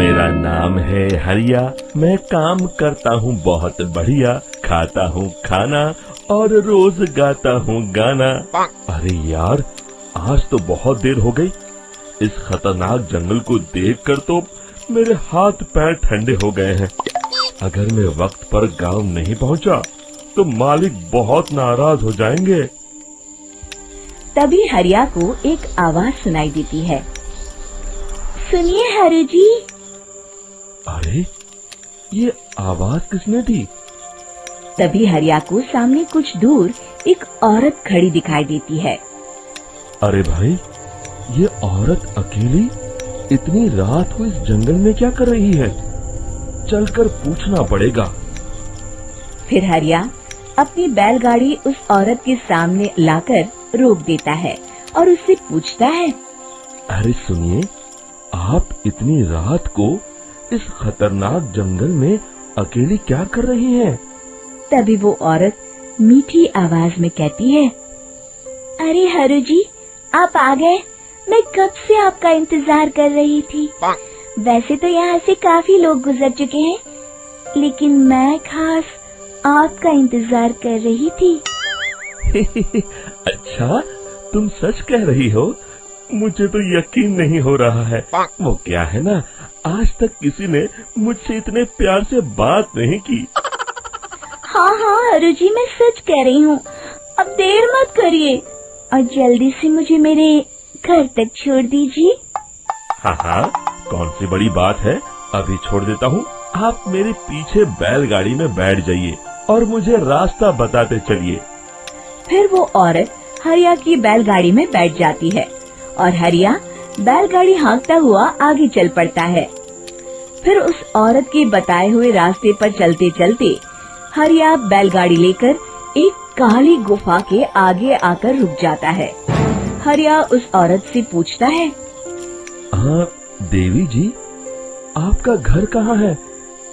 मेरा नाम है हरिया, मैं काम करता हूँ बहुत बढ़िया, खाता हूँ खाना और रोज गाता हूँ गाना। अरे यार, आज तो बहुत देर हो गई। इस खतरनाक जंगल को देखकर तो मेरे हाथ पैर ठंडे हो गए हैं। अगर मैं वक्त पर गांव नहीं पहुंचा तो मालिक बहुत नाराज हो जाएंगे। तभी हरिया को एक आवाज सुनाई देती है। सुनिए हरु जी। अरे, ये आवाज किसने दी? तभी हरिया को सामने कुछ दूर एक औरत खड़ी दिखाई देती है। अरे भाई, ये औरत अकेली इतनी रात को इस जंगल में क्या कर रही है? चलकर पूछना पड़ेगा। फिर हरिया अपनी बैलगाड़ी उस औरत के सामने लाकर रोक देता है और उससे पूछता है। अरे सुनिए, आप इतनी रात को इस खतरनाक जंगल में अकेली क्या कर रही हैं? तभी वो औरत मीठी आवाज में कहती है, अरे हरु जी, आप आ गए। मैं कब से आपका इंतजार कर रही थी। वैसे तो यहाँ से काफी लोग गुजर चुके हैं, लेकिन मैं खास आपका इंतजार कर रही थी। अच्छा, तुम सच कह रही हो? मुझे तो यकीन नहीं हो रहा है। वो क्या है ना, आज तक किसी ने मुझसे इतने प्यार से बात नहीं की। हाँ हाँ हरु जी, मैं सच कह रही हूँ। अब देर मत करिए और जल्दी से मुझे मेरे घर तक छोड़ दीजिए। हाँ हाँ, कौन सी बड़ी बात है, अभी छोड़ देता हूँ। आप मेरे पीछे बैलगाड़ी में बैठ जाइए और मुझे रास्ता बताते चलिए। फिर वो औरत हरिया की बैलगाड़ी में बैठ जाती है और हरिया बैलगाड़ी हाँकता हुआ आगे चल पड़ता है। फिर उस औरत के बताए हुए रास्ते पर चलते चलते हरिया बैलगाड़ी लेकर एक काली गुफा के आगे आकर रुक जाता है। हरिया उस औरत से पूछता है, हाँ देवी जी, आपका घर कहाँ है?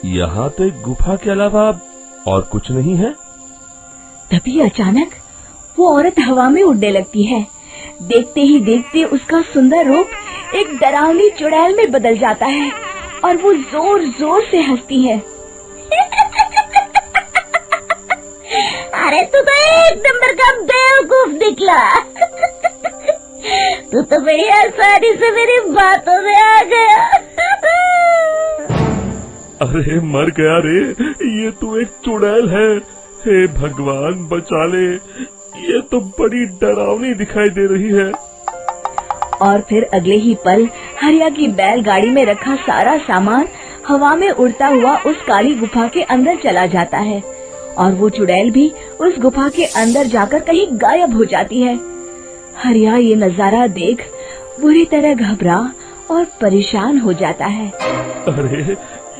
यहाँ तो एक गुफा के अलावा और कुछ नहीं है। तभी अचानक वो औरत हवा में उड़ने लगती है। देखते ही देखते उसका सुंदर रूप एक डरावनी चुड़ैल में बदल जाता है और वो जोर जोर से हंसती है। अरे तू तो एक नंबर का बेवकूफ निकला। तू तो बड़ी आसानी से मेरी बातों में आ गया। अरे मर गया रे, ये तो एक चुड़ैल है। हे भगवान बचा ले, ये तो बड़ी डरावनी दिखाई दे रही है। और फिर अगले ही पल हरिया की बैलगाड़ी में रखा सारा सामान हवा में उड़ता हुआ उस काली गुफा के अंदर चला जाता है और वो चुड़ैल भी उस गुफा के अंदर जाकर कहीं गायब हो जाती है। हरिया ये नजारा देख बुरी तरह घबरा और परेशान हो जाता है। अरे,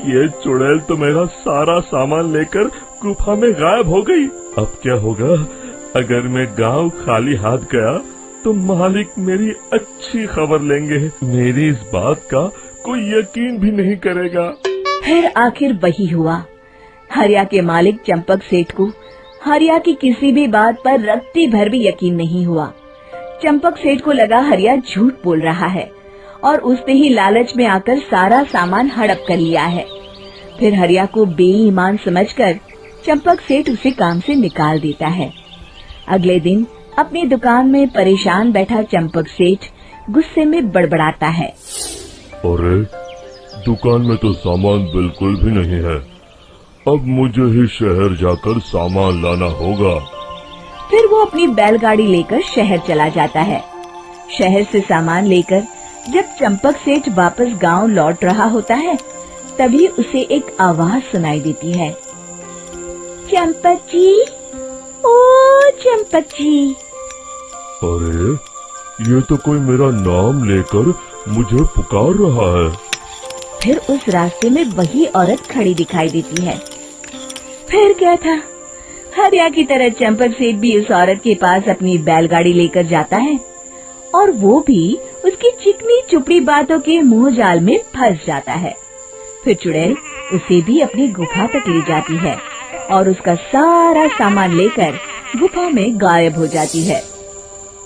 ये चुड़ैल तो मेरा सारा सामान लेकर गुफा में गायब हो गई। अब क्या होगा? अगर मैं गांव खाली हाथ गया तो मालिक मेरी अच्छी खबर लेंगे। मेरी इस बात का कोई यकीन भी नहीं करेगा। फिर आखिर वही हुआ। हरिया के मालिक चंपक सेठ को हरिया की किसी भी बात पर रत्ती भर भी यकीन नहीं हुआ। चंपक सेठ को लगा हरिया झूठ बोल रहा है और उसने ही लालच में आकर सारा सामान हड़प कर लिया है। फिर हरिया को बेईमान समझकर चंपक सेठ उसे काम से निकाल देता है। अगले दिन अपनी दुकान में परेशान बैठा चंपक सेठ गुस्से में बड़बड़ाता है। अरे, दुकान में तो सामान बिल्कुल भी नहीं है। अब मुझे ही शहर जाकर सामान लाना होगा। फिर वो अपनी बैलगाड़ी लेकर शहर चला जाता है। शहर से सामान लेकर जब चंपक सेठ वापस गांव लौट रहा होता है, तभी उसे एक आवाज सुनाई देती है। चंपक जी, ओ चंपक जी। अरे, ये तो कोई मेरा नाम लेकर मुझे पुकार रहा है। फिर उस रास्ते में वही औरत खड़ी दिखाई देती है। फिर क्या था, हरिया की तरह चंपक सेठ भी उस औरत के पास अपनी बैलगाड़ी लेकर जाता है और वो भी उसकी चिकनी चुपड़ी बातों के मुंह जाल में फंस जाता है। फिर चुड़ैल उसे भी अपनी गुफा तक ले जाती है और उसका सारा सामान लेकर गुफा में गायब हो जाती है।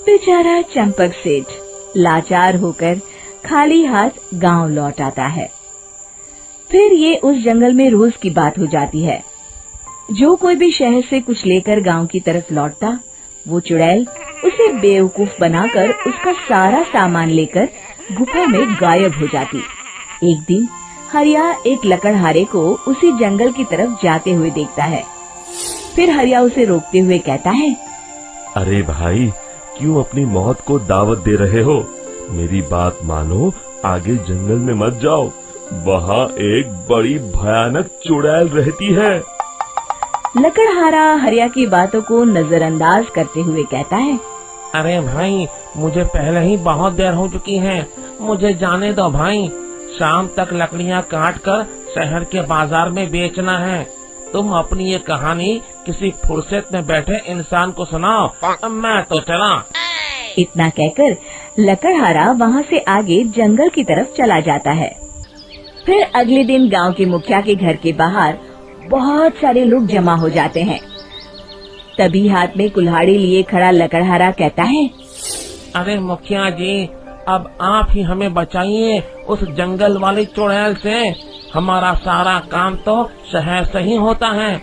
बेचारा चंपक सेठ लाचार होकर खाली हाथ गांव लौट आता है। फिर ये उस जंगल में रोज की बात हो जाती है। जो कोई भी शहर से कुछ लेकर गांव की तरफ लौटता, वो चुड़ैल उसे बेवकूफ बनाकर उसका सारा सामान लेकर गुफा में गायब हो जाती। एक दिन हरिया एक लकड़हारे को उसी जंगल की तरफ जाते हुए देखता है। फिर हरिया उसे रोकते हुए कहता है, अरे भाई, क्यों अपनी मौत को दावत दे रहे हो? मेरी बात मानो, आगे जंगल में मत जाओ, वहाँ एक बड़ी भयानक चुड़ैल रहती है। लकड़हारा हरिया की बातों को नजरअंदाज करते हुए कहता है, अरे भाई, मुझे पहले ही बहुत देर हो चुकी है, मुझे जाने दो भाई। शाम तक लकड़ियाँ काट कर शहर के बाजार में बेचना है। तुम अपनी ये कहानी किसी फुर्सत में बैठे इंसान को सुनाओ, मैं तो चला। इतना कहकर लकड़हारा वहाँ से आगे जंगल की तरफ चला जाता है। फिर अगले दिन गांव के मुखिया के घर के बाहर बहुत सारे लोग जमा हो जाते हैं। तभी हाथ में कुल्हाड़ी लिए खड़ा लकड़हारा कहता है, अरे मुखिया जी, अब आप ही हमें बचाइए उस जंगल वाली चुड़ैल से। हमारा सारा काम तो शहर से ही होता है।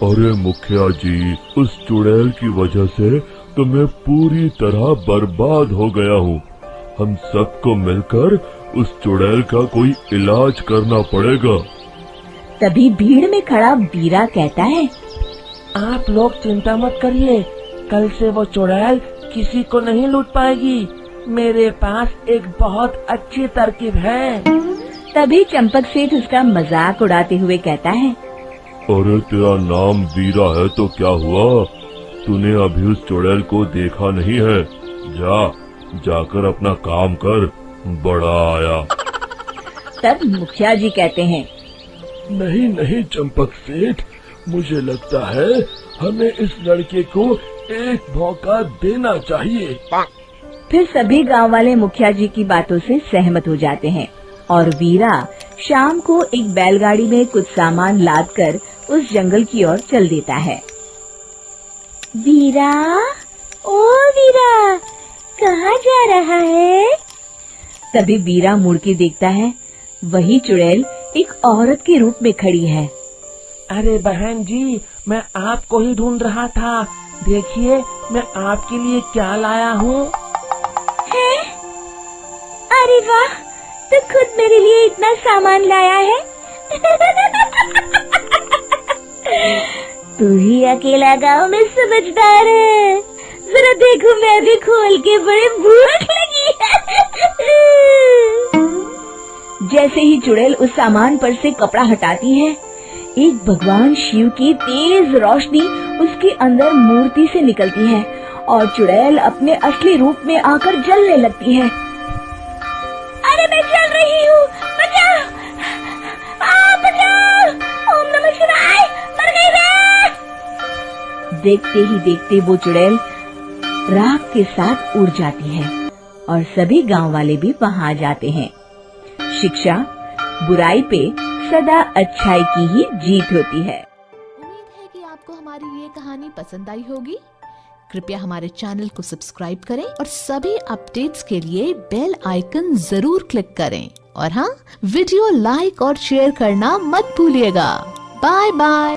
अरे मुखिया जी, उस चुड़ैल की वजह से तो मैं पूरी तरह बर्बाद हो गया हूँ। हम सबको मिलकर उस चुड़ैल का कोई इलाज करना पड़ेगा। तभी भीड़ में खड़ा वीरा कहता है, आप लोग चिंता मत करिए, कल से वो चुड़ैल किसी को नहीं लूट पाएगी। मेरे पास एक बहुत अच्छी तरकीब है। तभी चंपक सेठ उसका मजाक उड़ाते हुए कहता है, अरे तेरा नाम वीरा है तो क्या हुआ? तूने अभी उस चुड़ैल को देखा नहीं है? जाकर अपना काम कर, बड़ा आया। तब मुखिया जी कहते हैं, नहीं चंपक सेठ, मुझे लगता है हमें इस लड़के को एक मौका देना चाहिए। फिर सभी गांव वाले मुखिया जी की बातों से सहमत हो जाते हैं और वीरा शाम को एक बैलगाड़ी में कुछ सामान लादकर उस जंगल की ओर चल देता है। वीरा, ओ वीरा, कहाँ जा रहा है? तभी वीरा मुड़ के देखता है, वही चुड़ैल एक औरत के रूप में खड़ी है। अरे बहन जी, मैं आपको ही ढूंढ रहा था। देखिए, मैं आपके लिए क्या लाया हूँ। अरे वाह, तो खुद मेरे लिए इतना सामान लाया है। तू ही अकेला गांव में समझदार है। जरा देखो, मैं भी खोल के, बड़े भूख लगी है। जैसे ही चुड़ैल उस सामान पर से कपड़ा हटाती है, एक भगवान शिव की तेज रोशनी उसके अंदर मूर्ति से निकलती है और चुड़ैल अपने असली रूप में आकर जलने लगती है। अरे मैं जल रही हूँ, बचाओ! बचाओ! ओम नमः शिवाय, मर गई मैं! देखते ही देखते वो चुड़ैल राख के साथ उड़ जाती है और सभी गांव वाले भी वहां आ जाते हैं। शिक्षा, बुराई पे सदा अच्छाई की ही जीत होती है। उम्मीद है कि आपको हमारी ये कहानी पसंद आई होगी। कृपया हमारे चैनल को सब्सक्राइब करें और सभी अपडेट्स के लिए बेल आइकन जरूर क्लिक करें। और हाँ, वीडियो लाइक और शेयर करना मत भूलिएगा। Bye bye.